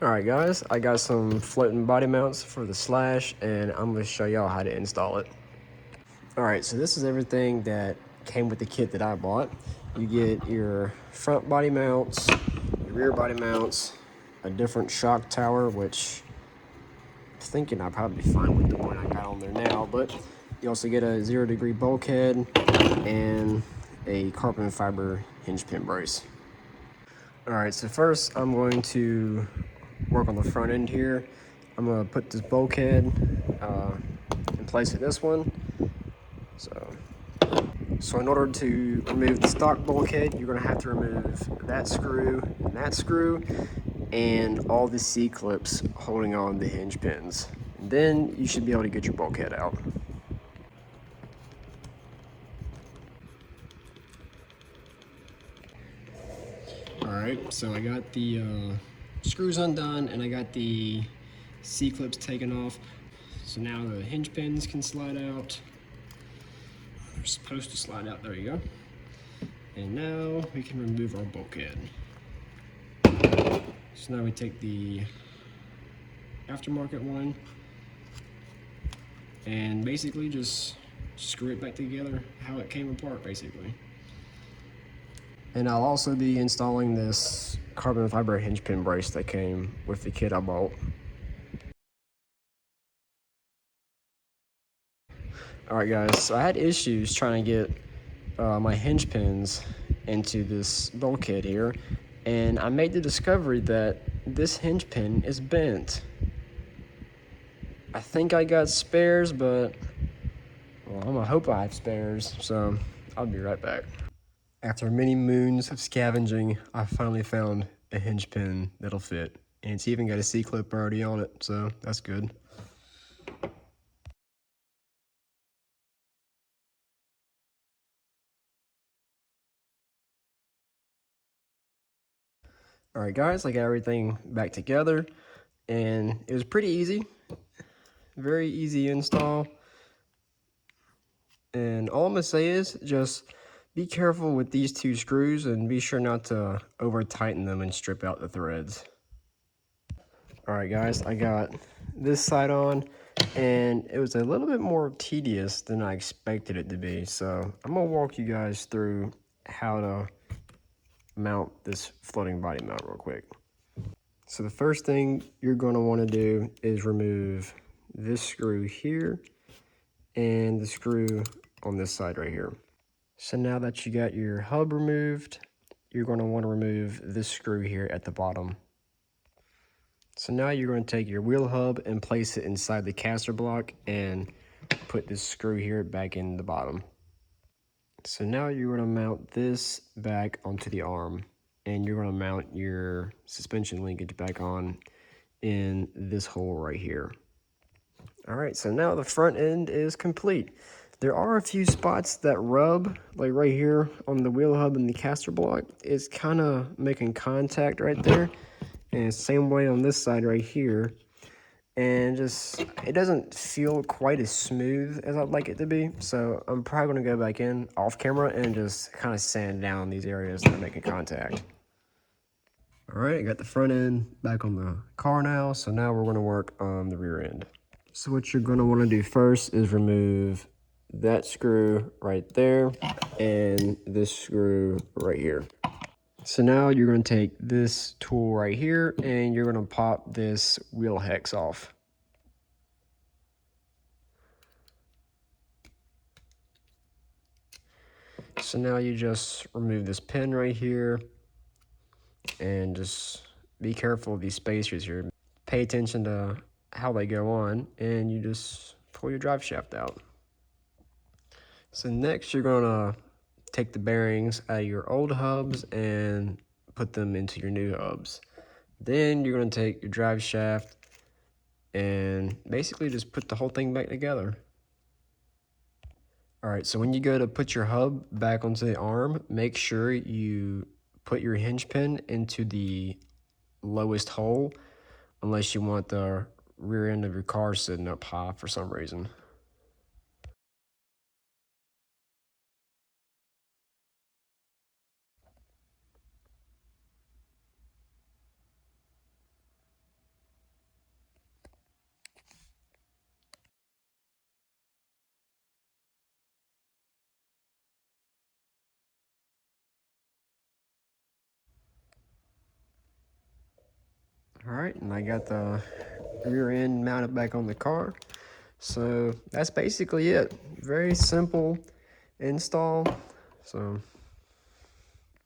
Alright guys, I got some floating body mounts for the Slash and I'm going to show y'all how to install it. Alright, so this is everything that came with the kit that I bought. You get your front body mounts, your rear body mounts, a different shock tower, which I'm thinking I'll probably be fine with the one I got on there now, but you also get a 0-degree bulkhead and a carbon fiber hinge pin brace. Alright, so first I'm going to work on the front end here. I'm going to put this bulkhead in place of this one. So in order to remove the stock bulkhead, you're going to have to remove that screw and all the C-clips holding on the hinge pins. And then you should be able to get your bulkhead out. Alright, so I got the screws undone and I got the C-clips taken off. So now the hinge pins can slide out. They're supposed to slide out, there you go. And now we can remove our bulkhead. So now we take the aftermarket one and basically just screw it back together how it came apart basically. And I'll also be installing this carbon fiber hinge pin brace that came with the kit I bought. Alright guys, so I had issues trying to get my hinge pins into this bulkhead here, and I made the discovery that this hinge pin is bent. I think I got spares, but well, I'm gonna hope I have spares, so I'll be right back. After many moons of scavenging, I finally found a hinge pin that'll fit, and it's even got a C-clip already on it, so that's good. All right, guys, I got everything back together, and it was pretty easy. Very easy install. And all I'm gonna say is just be careful with these two screws and be sure not to over tighten them and strip out the threads. All right, guys, I got this side on, and it was a little bit more tedious than I expected it to be. So I'm gonna walk you guys through how to mount this floating body mount real quick. So the first thing you're gonna wanna do is remove this screw here and the screw on this side right here. So now that you got your hub removed, you're gonna wanna remove this screw here at the bottom. So now you're going to take your wheel hub and place it inside the caster block and put this screw here back in the bottom. So now you're going to mount this back onto the arm, and you're going to mount your suspension linkage back on in this hole right here. All right, so now the front end is complete. There are a few spots that rub, like right here on the wheel hub and the caster block. It's kind of making contact right there. And same way on this side right here. And just, it doesn't feel quite as smooth as I'd like it to be. So I'm probably gonna go back in off camera and just kind of sand down these areas that are making contact. All right, I got the front end back on the car now. So now we're gonna work on the rear end. So what you're gonna wanna do first is remove that screw right there and this screw right here. So now you're going to take this tool right here and you're going to pop this wheel hex off. So now you just remove this pin right here and just be careful of these spacers here. Pay attention to how they go on and you just pull your drive shaft out. So next you're going to take the bearings out of your old hubs and put them into your new hubs. Then you're going to take your drive shaft and basically just put the whole thing back together. All right, so when you go to put your hub back onto the arm, make sure you put your hinge pin into the lowest hole, unless you want the rear end of your car sitting up high for some reason. Alright, and I got the rear end mounted back on the car. So that's basically it. Very simple install. So